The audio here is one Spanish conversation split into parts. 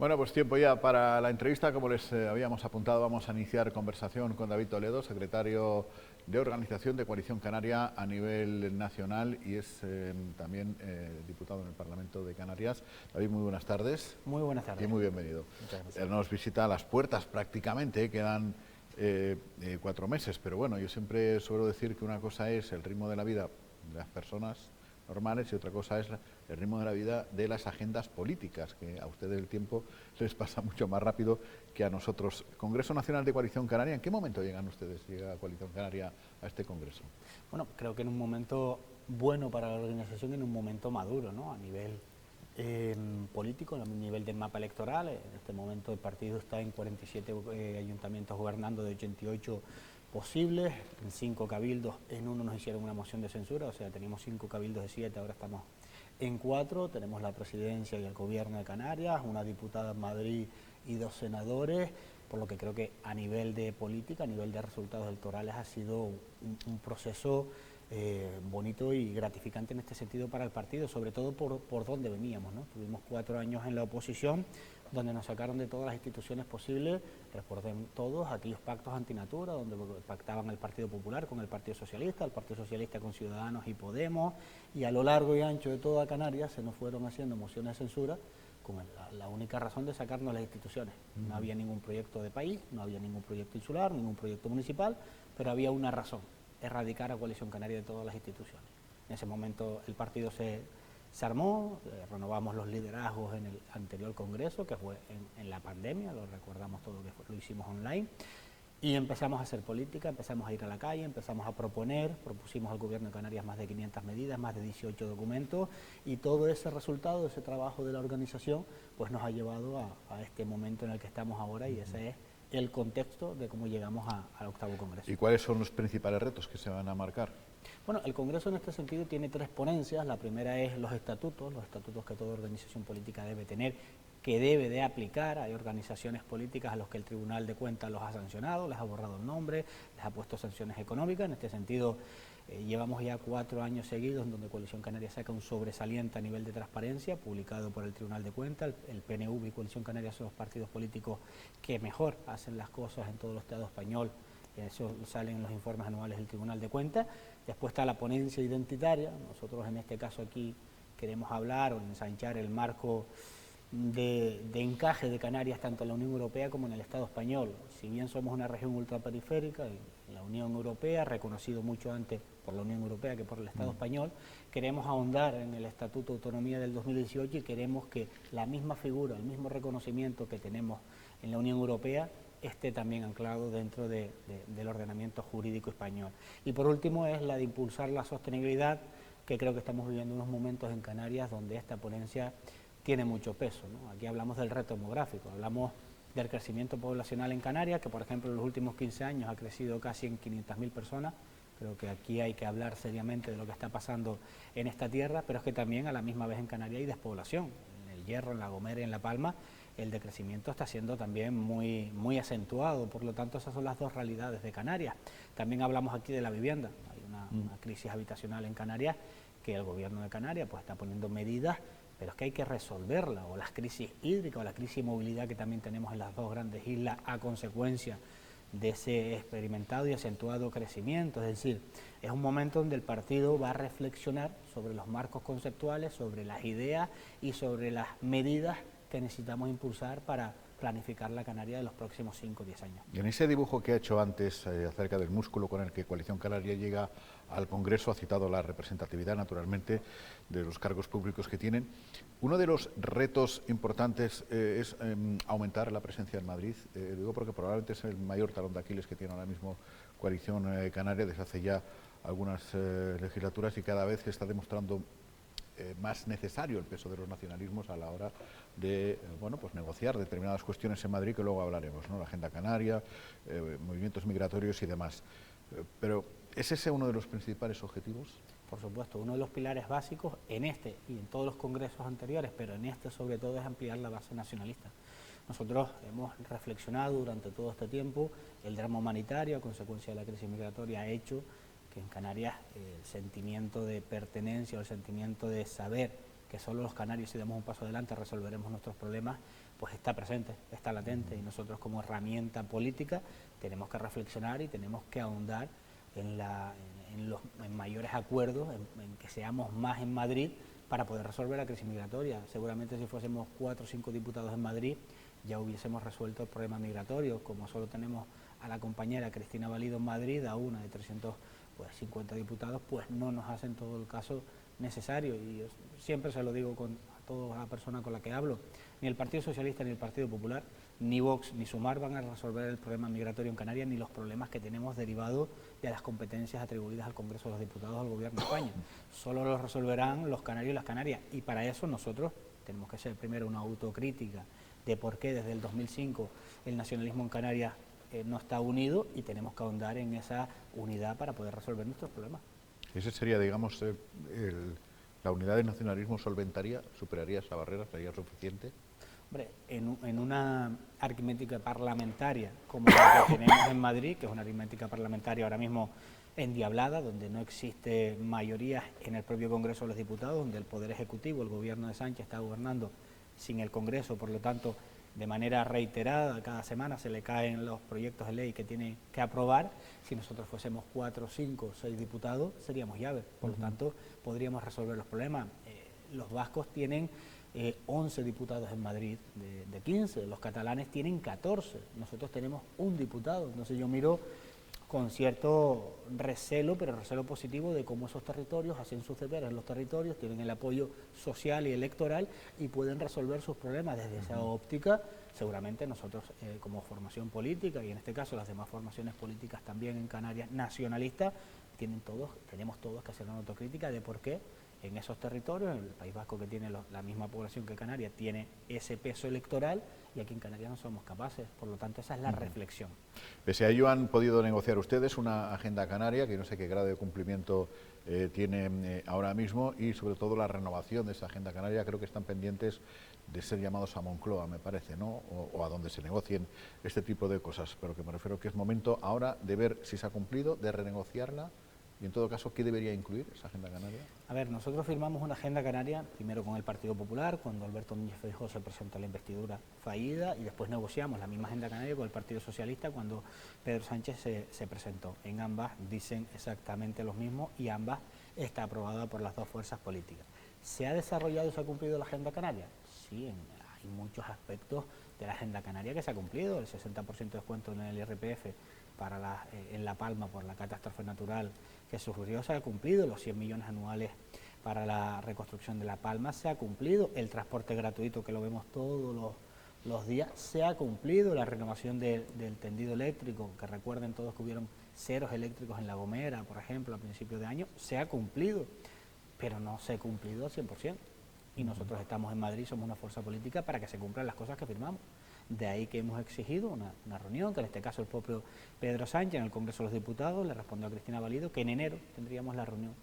Bueno, pues tiempo ya para la entrevista. Como les habíamos apuntado, vamos a iniciar conversación con David Toledo, secretario de Organización de Coalición Canaria a nivel nacional y es también diputado en el Parlamento de Canarias. David, muy buenas tardes. Muy buenas tardes. Y muy bienvenido. Muchas gracias. Nos visita a las puertas prácticamente, quedan 4 meses, pero bueno, yo siempre suelo decir que una cosa es el ritmo de la vida de las personas normales y otra cosa es el ritmo de la vida de las agendas políticas, que a ustedes el tiempo les pasa mucho más rápido que a nosotros. Congreso Nacional de Coalición Canaria, ¿en qué momento llegan ustedes, llega Coalición Canaria a este congreso? Bueno, creo que en un momento bueno para la organización, en un momento maduro, ¿no? A nivel político, a nivel del mapa electoral. En este momento el partido está en 47 ayuntamientos gobernando de 88 posibles, en 5 cabildos, en uno nos hicieron una moción de censura, o sea, teníamos 5 cabildos de 7, ahora estamos en 4, tenemos la presidencia y el gobierno de Canarias, una diputada en Madrid y 2 senadores, por lo que creo que a nivel de política, a nivel de resultados electorales ha sido un proceso bonito y gratificante en este sentido para el partido, sobre todo por donde veníamos, ¿no? Tuvimos 4 años en la oposición, donde nos sacaron de todas las instituciones posibles, recuerden todos aquellos pactos antinatura, donde pactaban el Partido Popular con el Partido Socialista, el Partido Socialista con Ciudadanos y Podemos, y a lo largo y ancho de toda Canarias se nos fueron haciendo mociones de censura con la única razón de sacarnos las instituciones. No había ningún proyecto de país, no había ningún proyecto insular, ningún proyecto municipal, pero había una razón: erradicar a Coalición Canaria de todas las instituciones. En ese momento el partido se armó, renovamos los liderazgos en el anterior congreso, que fue en la pandemia, lo recordamos todo, que lo hicimos online, y empezamos a hacer política, empezamos a ir a la calle, empezamos a propusimos al gobierno de Canarias más de 500 medidas, más de 18 documentos, y todo ese resultado, ese trabajo de la organización, pues nos ha llevado a este momento en el que estamos ahora, y ese es el contexto de cómo llegamos al 8º Congreso. ¿Y cuáles son los principales retos que se van a marcar? Bueno, el Congreso en este sentido tiene 3 ponencias. La primera es los estatutos que toda organización política debe tener, que debe de aplicar. Hay organizaciones políticas a las que el Tribunal de Cuentas los ha sancionado, les ha borrado el nombre, les ha puesto sanciones económicas. En este sentido, llevamos ya 4 años seguidos en donde Coalición Canaria saca un sobresaliente a nivel de transparencia, publicado por el Tribunal de Cuentas. El PNV y Coalición Canaria son los partidos políticos que mejor hacen las cosas en todo el Estado español. Eso sale en los informes anuales del Tribunal de Cuentas. Después está la ponencia identitaria. Nosotros en este caso aquí queremos hablar o ensanchar el marco de encaje de Canarias tanto en la Unión Europea como en el Estado español. Si bien somos una región ultraperiférica, en la Unión Europea, reconocido mucho antes por la Unión Europea que por el Estado español, queremos ahondar en el Estatuto de Autonomía del 2018 y queremos que la misma figura, el mismo reconocimiento que tenemos en la Unión Europea esté también anclado dentro del ordenamiento jurídico español. Y por último es la de impulsar la sostenibilidad, que creo que estamos viviendo unos momentos en Canarias donde esta ponencia tiene mucho peso, ¿no? Aquí hablamos del reto demográfico, hablamos del crecimiento poblacional en Canarias, que por ejemplo en los últimos 15 años ha crecido casi en 500.000 personas. Creo que aquí hay que hablar seriamente de lo que está pasando en esta tierra, pero es que también a la misma vez en Canarias hay despoblación. En El Hierro, en La Gomera y en La Palma el decrecimiento está siendo también muy acentuado, por lo tanto esas son las 2 realidades de Canarias. También hablamos aquí de la vivienda, hay una crisis habitacional en Canarias que el gobierno de Canarias pues está poniendo medidas, pero es que hay que resolverla, o las crisis hídricas o la crisis de movilidad que también tenemos en las 2 grandes islas a consecuencia de ese experimentado y acentuado crecimiento. Es decir, es un momento donde el partido va a reflexionar sobre los marcos conceptuales, sobre las ideas y sobre las medidas que necesitamos impulsar para planificar la Canaria de los próximos 5 o 10 años. Y en ese dibujo que ha hecho antes acerca del músculo con el que Coalición Canaria llega al Congreso, ha citado la representatividad, naturalmente, de los cargos públicos que tienen. Uno de los retos importantes es aumentar la presencia en Madrid. Digo porque probablemente es el mayor talón de Aquiles que tiene ahora mismo Coalición Canaria desde hace ya algunas legislaturas, y cada vez se está demostrando más necesario el peso de los nacionalismos a la hora de pues negociar determinadas cuestiones en Madrid, que luego hablaremos, ¿no? La agenda canaria, movimientos migratorios y demás. Pero ¿es ese uno de los principales objetivos? Por supuesto, uno de los pilares básicos en este y en todos los congresos anteriores, pero en este sobre todo, es ampliar la base nacionalista. Nosotros hemos reflexionado durante todo este tiempo, el drama humanitario a consecuencia de la crisis migratoria ha hecho que en Canarias el sentimiento de pertenencia o el sentimiento de saber que solo los canarios, si damos un paso adelante, resolveremos nuestros problemas, pues está presente, está latente, y nosotros como herramienta política tenemos que reflexionar y tenemos que ahondar en mayores acuerdos, en que seamos más en Madrid para poder resolver la crisis migratoria. Seguramente si fuésemos 4 o 5 diputados en Madrid ya hubiésemos resuelto el problema migratorio. Como solo tenemos a la compañera Cristina Valido en Madrid, a una de 350 diputados, pues no nos hacen todo el caso necesario. Y yo siempre se lo digo a toda la persona con la que hablo, ni el Partido Socialista ni el Partido Popular, ni Vox ni Sumar van a resolver el problema migratorio en Canarias, ni los problemas que tenemos derivados de las competencias atribuidas al Congreso de los Diputados del Gobierno de España. Solo los resolverán los canarios y las Canarias, y para eso nosotros tenemos que hacer primero una autocrítica de por qué desde el 2005 el nacionalismo en Canarias no está unido, y tenemos que ahondar en esa unidad para poder resolver nuestros problemas. Ese sería, digamos, la unidad del nacionalismo solventaría, superaría esa barrera, sería suficiente. Hombre, en una aritmética parlamentaria como la que tenemos en Madrid, que es una aritmética parlamentaria ahora mismo endiablada, donde no existe mayoría en el propio Congreso de los Diputados, donde el Poder Ejecutivo, el gobierno de Sánchez, está gobernando sin el Congreso, por lo tanto, de manera reiterada, cada semana se le caen los proyectos de ley que tiene que aprobar. Si nosotros fuésemos 4, 5, 6 diputados, seríamos llaves, por lo tanto, podríamos resolver los problemas. Los vascos tienen 11 diputados en Madrid de 15, los catalanes tienen 14, nosotros tenemos un diputado. Entonces yo miro con cierto recelo, pero recelo positivo, de cómo esos territorios hacen sus deberes en los territorios, tienen el apoyo social y electoral y pueden resolver sus problemas desde esa óptica. Seguramente nosotros como formación política, y en este caso las demás formaciones políticas también en Canarias nacionalistas, tenemos todos que hacer una autocrítica de por qué en esos territorios, en el País Vasco, que tiene la misma población que Canarias, tiene ese peso electoral, y aquí en Canarias no somos capaces. Por lo tanto, esa es la reflexión. Pese a ello, han podido negociar ustedes una agenda canaria, que no sé qué grado de cumplimiento tiene ahora mismo, y sobre todo la renovación de esa agenda canaria. Creo que están pendientes de ser llamados a Moncloa, me parece, ¿no? O a donde se negocien este tipo de cosas. Pero que me refiero que es momento ahora de ver si se ha cumplido, de renegociarla. Y en todo caso, ¿qué debería incluir esa agenda canaria? A ver, nosotros firmamos una agenda canaria primero con el Partido Popular, cuando Alberto Núñez Feijóo se presentó a la investidura fallida, y después negociamos la misma agenda canaria con el Partido Socialista cuando Pedro Sánchez se presentó. En ambas dicen exactamente lo mismo, y ambas está aprobada por las dos fuerzas políticas. ¿Se ha desarrollado y se ha cumplido la agenda canaria? Sí, hay muchos aspectos de la agenda canaria que se ha cumplido. El 60% de descuento en el IRPF en La Palma por la catástrofe natural que sufrió se ha cumplido, los 100 millones anuales para la reconstrucción de La Palma se ha cumplido, el transporte gratuito, que lo vemos todos los días, se ha cumplido, la renovación del tendido eléctrico, que recuerden todos que hubieron ceros eléctricos en La Gomera, por ejemplo, a principios de año, se ha cumplido, pero no se ha cumplido al 100%. Y nosotros estamos en Madrid, somos una fuerza política para que se cumplan las cosas que firmamos. De ahí que hemos exigido una reunión, que en este caso el propio Pedro Sánchez en el Congreso de los Diputados le respondió a Cristina Valido que en enero tendríamos la reunión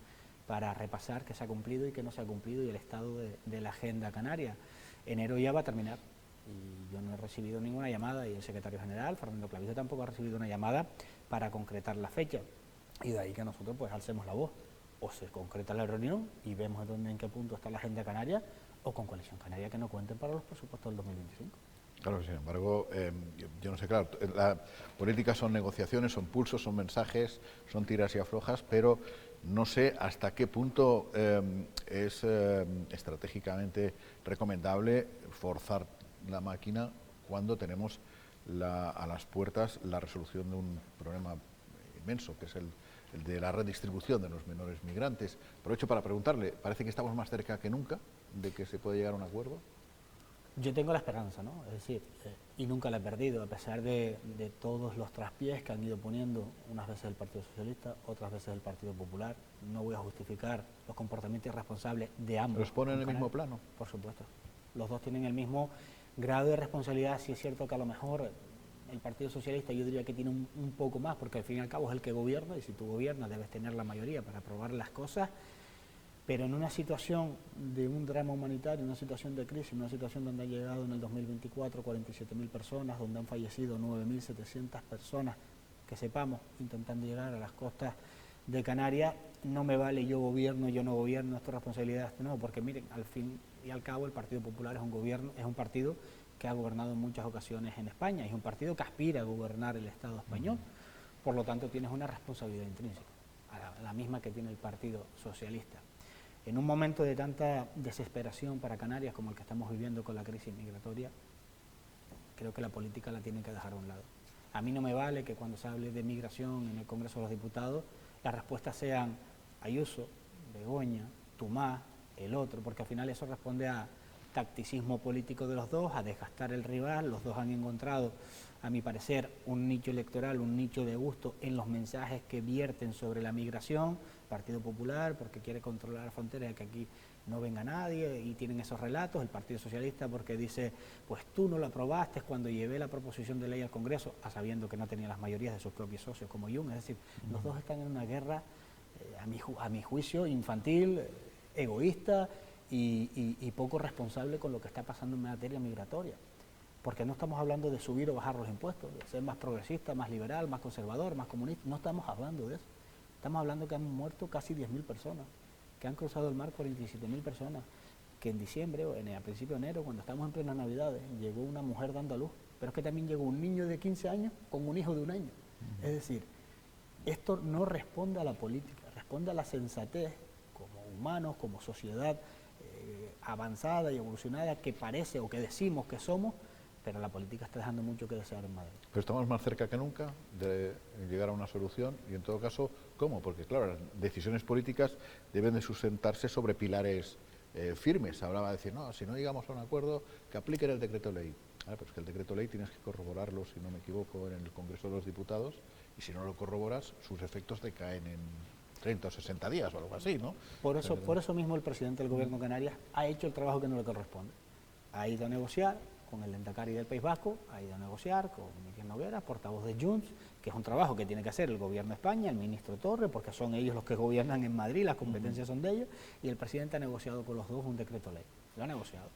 para repasar qué se ha cumplido y qué no se ha cumplido, y el estado de la agenda canaria. Enero ya va a terminar y yo no he recibido ninguna llamada, y el secretario general, Fernando Clavijo, tampoco ha recibido una llamada para concretar la fecha. Y de ahí que nosotros pues alcemos la voz. O se concreta la reunión y vemos en qué punto está la agenda canaria, o con Coalición Canaria que no cuenten para los presupuestos del 2025. Claro, sin embargo, yo no sé, claro, la política son negociaciones, son pulsos, son mensajes, son tiras y aflojas, pero no sé hasta qué punto es estratégicamente recomendable forzar la máquina cuando tenemos a las puertas la resolución de un problema inmenso, que es el de la redistribución de los menores migrantes. Aprovecho para preguntarle, ¿parece que estamos más cerca que nunca de que se pueda llegar a un acuerdo? Yo tengo la esperanza, ¿no? Es decir, y nunca la he perdido, a pesar de todos los traspiés que han ido poniendo unas veces el Partido Socialista, otras veces el Partido Popular. No voy a justificar los comportamientos irresponsables de ambos. ¿Los ponen en el mismo plano? Por supuesto. Los dos tienen el mismo grado de responsabilidad. Sí es cierto que a lo mejor el Partido Socialista, yo diría que tiene un poco más, porque al fin y al cabo es el que gobierna, y si tú gobiernas debes tener la mayoría para aprobar las cosas. Pero en una situación de un drama humanitario, una situación de crisis, una situación donde han llegado en el 2024 47.000 personas, donde han fallecido 9.700 personas, que sepamos, intentando llegar a las costas de Canarias, no me vale yo gobierno, yo no gobierno, esto es responsabilidad, no, porque miren, al fin y al cabo el Partido Popular es un partido que ha gobernado en muchas ocasiones en España, es un partido que aspira a gobernar el Estado español, por lo tanto tienes una responsabilidad intrínseca, la misma que tiene el Partido Socialista. En un momento de tanta desesperación para Canarias como el que estamos viviendo con la crisis migratoria, creo que la política la tienen que dejar a un lado. A mí no me vale que cuando se hable de migración en el Congreso de los Diputados, las respuestas sean Ayuso, Begoña, Tomás, el otro, porque al final eso responde a tacticismo político de los dos, a desgastar el rival. Los dos han encontrado, a mi parecer, un nicho electoral, un nicho de gusto en los mensajes que vierten sobre la migración. Partido Popular porque quiere controlar la frontera y que aquí no venga nadie, y tienen esos relatos. El Partido Socialista porque dice, pues tú no lo aprobaste cuando llevé la proposición de ley al Congreso, a sabiendo que no tenía las mayorías de sus propios socios como Jung. Es decir, los dos están en una guerra, a mi juicio, infantil, egoísta y poco responsable con lo que está pasando en materia migratoria. Porque no estamos hablando de subir o bajar los impuestos, de ser más progresista, más liberal, más conservador, más comunista. No estamos hablando de eso. Estamos hablando que han muerto casi 10.000 personas, que han cruzado el mar 47.000 personas, que en diciembre o a principios de enero, cuando estamos en plenas Navidades, llegó una mujer dando a luz, pero es que también llegó un niño de 15 años con un hijo de 1 año. Es decir, esto no responde a la política, responde a la sensatez como humanos, como sociedad avanzada y evolucionada que parece o que decimos que somos, pero la política está dejando mucho que desear en Madrid. Pero estamos más cerca que nunca de llegar a una solución y, en todo caso, ¿cómo? Porque, claro, las decisiones políticas deben de sustentarse sobre pilares firmes. Hablaba de decir, no, si no llegamos a un acuerdo, que apliquen el decreto ley. Pero es que el decreto ley tienes que corroborarlo, si no me equivoco, en el Congreso de los Diputados, y si no lo corroboras, sus efectos decaen en 30 o 60 días o algo así, ¿no? Por eso mismo el presidente del Gobierno de Canarias ha hecho el trabajo que no le corresponde. Ha ido a negociar con el Endacari del País Vasco, ha ido a negociar con Miquel Noguera, portavoz de Junts, que es un trabajo que tiene que hacer el Gobierno de España, el ministro Torre, porque son ellos los que gobiernan en Madrid, las competencias son de ellos, y el presidente ha negociado con los dos un decreto ley, lo ha negociado.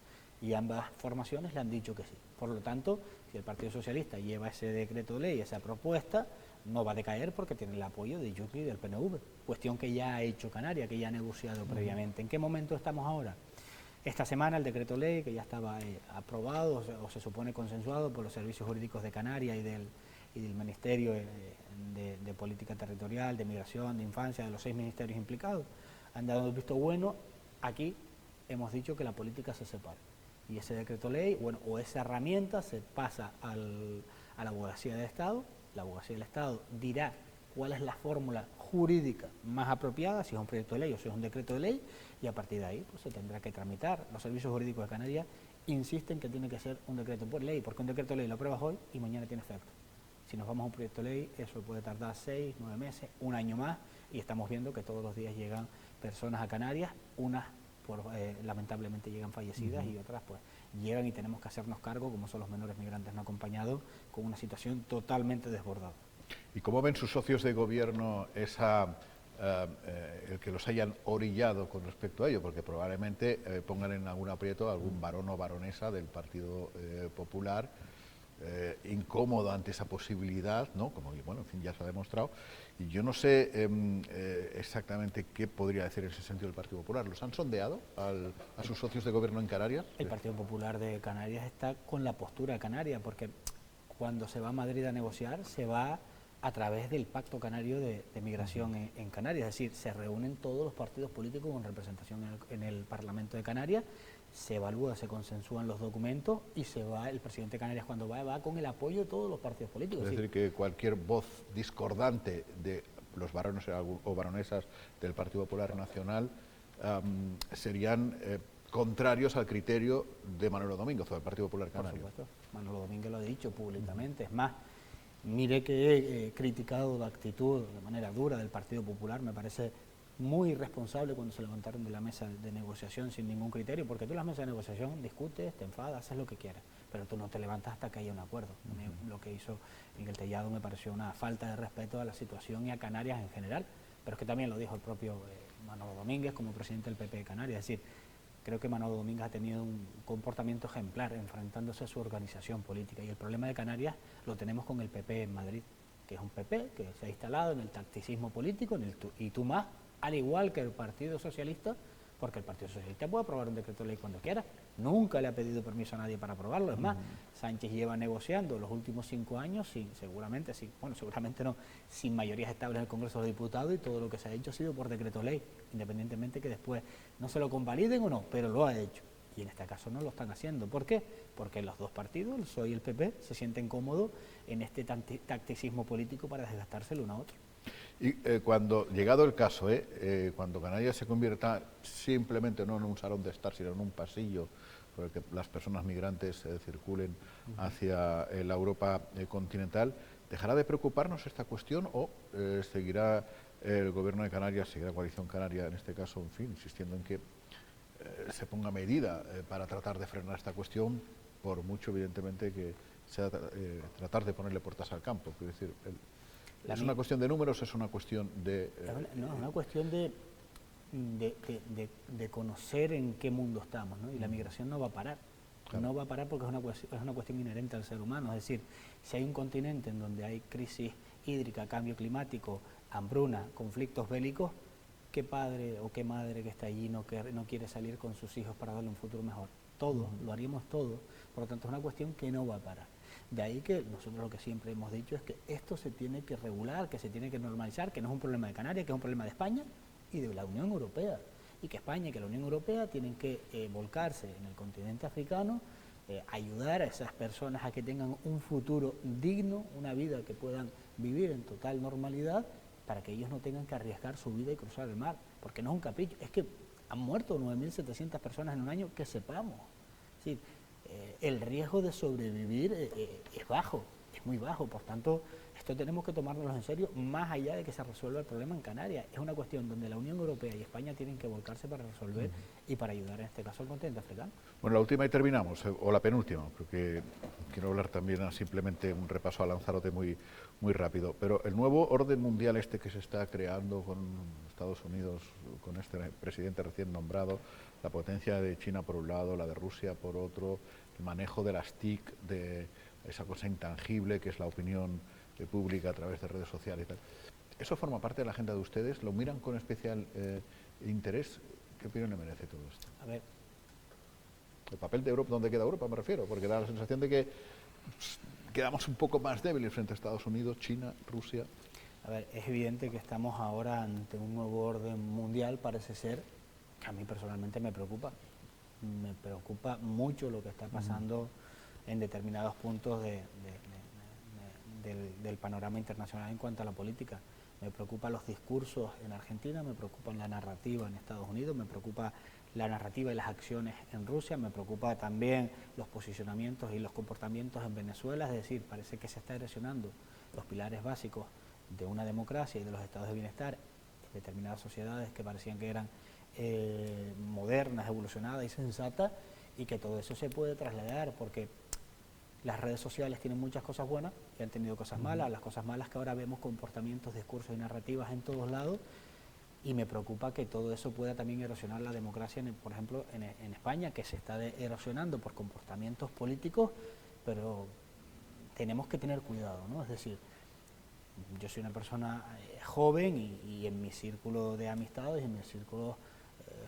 Y ambas formaciones le han dicho que sí. Por lo tanto, si el Partido Socialista lleva ese decreto ley, esa propuesta, no va a decaer porque tiene el apoyo de Junts y del PNV, cuestión que ya ha hecho Canarias, que ya ha negociado previamente. ¿En qué momento estamos ahora? Esta semana el decreto ley, que ya estaba aprobado o se supone consensuado por los servicios jurídicos de Canarias y del Ministerio de Política Territorial, de Migración, de Infancia, de los 6 ministerios implicados, han dado el visto bueno. Aquí hemos dicho que la política se separa. Y ese decreto ley, bueno, o esa herramienta se pasa a la Abogacía del Estado. La Abogacía del Estado dirá cuál es la fórmula jurídica más apropiada, si es un proyecto de ley o si es un decreto de ley, y a partir de ahí pues, se tendrá que tramitar. Los servicios jurídicos de Canarias insisten que tiene que ser un decreto por ley, porque un decreto de ley lo apruebas hoy y mañana tiene efecto. Si nos vamos a un proyecto de ley, eso puede tardar 6, 9 meses, 1 año más, y estamos viendo que todos los días llegan personas a Canarias, unas lamentablemente llegan fallecidas y otras pues llegan y tenemos que hacernos cargo, como son los menores migrantes no acompañados, con una situación totalmente desbordada. ¿Y cómo ven sus socios de gobierno el que los hayan orillado con respecto a ello? Porque probablemente pongan en algún aprieto a algún varón o baronesa del Partido Popular, incómodo ante esa posibilidad, ¿no? Como, bueno, en fin, ya se ha demostrado. Y yo no sé exactamente qué podría decir en ese sentido el Partido Popular. ¿Los han sondeado a sus socios de gobierno en Canarias? El Partido Popular de Canarias está con la postura canaria, porque cuando se va a Madrid a negociar, se va a través del Pacto Canario de Migración en Canarias. Es decir, se reúnen todos los partidos políticos con representación en el Parlamento de Canarias, se evalúa, se consensúan los documentos y se va, el presidente de Canarias cuando va con el apoyo de todos los partidos políticos. Es decir, que cualquier voz discordante de los varones o baronesas del Partido Popular Nacional serían contrarios al criterio de Manolo Domínguez o del Partido Popular Canario. Por supuesto, Manolo Domínguez lo ha dicho públicamente. Es más, mire que he criticado la actitud de manera dura del Partido Popular, me parece muy irresponsable cuando se levantaron de la mesa de negociación sin ningún criterio, porque tú en las mesas de negociación discutes, te enfadas, haces lo que quieras, pero tú no te levantas hasta que haya un acuerdo. Lo que hizo Miguel Tellado me pareció una falta de respeto a la situación y a Canarias en general, pero es que también lo dijo el propio Manolo Domínguez como presidente del PP de Canarias. Es decir, creo que Manolo Domínguez ha tenido un comportamiento ejemplar enfrentándose a su organización política, y el problema de Canarias lo tenemos con el PP en Madrid, que es un PP que se ha instalado en el tacticismo político, y tú más, al igual que el Partido Socialista, porque el Partido Socialista puede aprobar un decreto de ley cuando quiera. Nunca le ha pedido permiso a nadie para aprobarlo. Es más, Sánchez lleva negociando los últimos 5 años, seguramente no, sin mayorías estables en el Congreso de los Diputados, y todo lo que se ha hecho ha sido por decreto de ley, independientemente que después no se lo convaliden o no, pero lo ha hecho. Y en este caso no lo están haciendo. ¿Por qué? Porque los dos partidos, el PSOE y el PP, se sienten cómodos en este tacticismo político para desgastarse el uno a otro. Y cuando, llegado el caso, cuando Canarias se convierta simplemente no en un salón de estar, sino en un pasillo por el que las personas migrantes circulen hacia la Europa continental, ¿dejará de preocuparnos esta cuestión o seguirá el Gobierno de Canarias, seguirá Coalición Canaria en este caso, en fin, insistiendo en que se ponga medida para tratar de frenar esta cuestión, por mucho evidentemente que sea tratar de ponerle puertas al campo? Es decir, ¿es una cuestión de números o es una cuestión de...? No, es una cuestión de conocer en qué mundo estamos, ¿no? Y la migración no va a parar. Claro. No va a parar porque es una cuestión inherente al ser humano. Es decir, si hay un continente en donde hay crisis hídrica, cambio climático, hambruna, conflictos bélicos, ¿qué padre o qué madre que está allí no quiere salir con sus hijos para darle un futuro mejor? Todos, lo haríamos todos. Por lo tanto, es una cuestión que no va a parar. De ahí que nosotros lo que siempre hemos dicho es que esto se tiene que regular, que se tiene que normalizar, que no es un problema de Canarias, que es un problema de España y de la Unión Europea. Y que España y que la Unión Europea tienen que volcarse en el continente africano, ayudar a esas personas a que tengan un futuro digno, una vida que puedan vivir en total normalidad, para que ellos no tengan que arriesgar su vida y cruzar el mar. Porque no es un capricho, es que han muerto 9.700 personas en un año, que sepamos. Sí, el riesgo de sobrevivir es bajo, es muy bajo. Por tanto, esto tenemos que tomárnoslo en serio, más allá de que se resuelva el problema en Canarias. Es una cuestión donde la Unión Europea y España tienen que volcarse para resolver y para ayudar en este caso al continente africano. Bueno, la última y terminamos, o la penúltima, porque quiero hablar también simplemente un repaso a Lanzarote muy rápido. Pero el nuevo orden mundial que se está creando con Estados Unidos, con este presidente recién nombrado, la potencia de China por un lado, la de Rusia por otro, el manejo de las TIC, de esa cosa intangible que es la opinión pública a través de redes sociales y tal. ¿Eso forma parte de la agenda de ustedes? ¿Lo miran con especial interés? ¿Qué opinión le merece todo esto? A ver. El papel de Europa, ¿dónde queda Europa? Me refiero, porque da la sensación de que quedamos un poco más débiles frente a Estados Unidos, China, Rusia. A ver, es evidente que estamos ahora ante un nuevo orden mundial, parece ser, que a mí personalmente me preocupa. Me preocupa mucho lo que está pasando en determinados puntos del panorama internacional en cuanto a la política. Me preocupan los discursos en Argentina, me preocupa la narrativa en Estados Unidos, me preocupa la narrativa y las acciones en Rusia, me preocupa también los posicionamientos y los comportamientos en Venezuela. Es decir, parece que se está erosionando los pilares básicos de una democracia y de los estados de bienestar en determinadas sociedades que parecían que eran modernas, evolucionadas y sensatas, y que todo eso se puede trasladar, porque las redes sociales tienen muchas cosas buenas y han tenido cosas malas. Las cosas malas que ahora vemos comportamientos, discursos y narrativas en todos lados, y me preocupa que todo eso pueda también erosionar la democracia, por ejemplo, en España, que se está erosionando por comportamientos políticos, pero tenemos que tener cuidado, ¿no? Es decir, yo soy una persona joven y en mi círculo de amistades, en mis círculos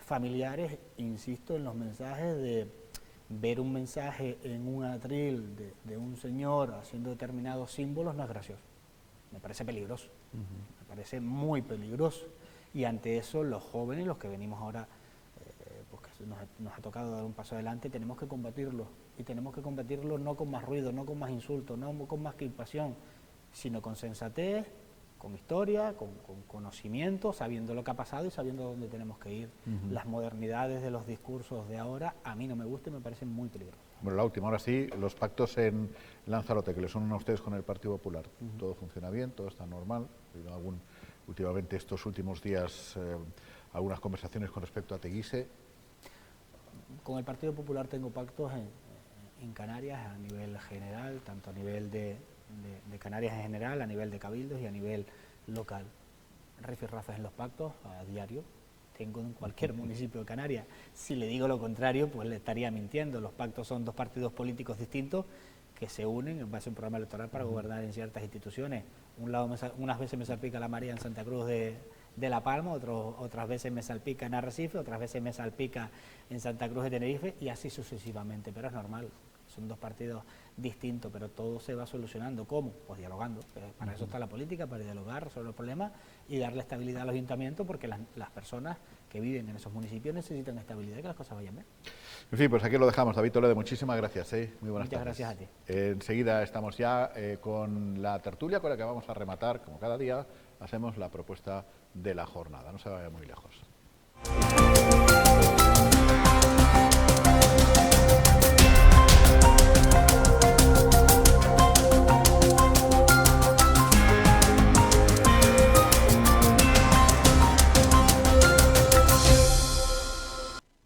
familiares, insisto en los mensajes de ver un mensaje en un atril de un señor haciendo determinados símbolos no es gracioso. Me parece peligroso, me parece muy peligroso. Y ante eso, los jóvenes, los que venimos ahora, porque nos ha tocado dar un paso adelante, tenemos que combatirlo. Y tenemos que combatirlo no con más ruido, no con más insultos, no con más crispación, sino con sensatez, con historia, con conocimiento, sabiendo lo que ha pasado y sabiendo dónde tenemos que ir. Las modernidades de los discursos de ahora a mí no me gustan y me parecen muy peligrosas. Bueno, la última, ahora sí, los pactos en Lanzarote, que le son a ustedes con el Partido Popular. Todo funciona bien, todo está normal. Últimamente, estos últimos días, algunas conversaciones con respecto a Teguise. Con el Partido Popular tengo pactos en Canarias a nivel general, tanto a nivel de Canarias en general, a nivel de cabildos y a nivel local. Rifirrafes en los pactos a diario tengo en cualquier municipio de Canarias. Si le digo lo contrario, pues le estaría mintiendo. Los pactos son dos partidos políticos distintos que se unen en base a un programa electoral para gobernar en ciertas instituciones. Unas veces me salpica la marea en Santa Cruz de de La Palma, otras veces me salpica en Arrecife, otras veces me salpica en Santa Cruz de Tenerife y así sucesivamente, pero es normal. Son dos partidos distintos, pero todo se va solucionando. ¿Cómo? Pues dialogando. Para eso está la política, para dialogar sobre los problemas y darle estabilidad a los ayuntamientos, porque las personas que viven en esos municipios necesitan estabilidad y que las cosas vayan bien. En fin, pues aquí lo dejamos. David Toledo, muchísimas gracias. Muy buenas tardes. Muchas gracias a ti. Enseguida estamos ya con la tertulia con la que vamos a rematar, como cada día, hacemos la propuesta de la jornada. No se vaya muy lejos.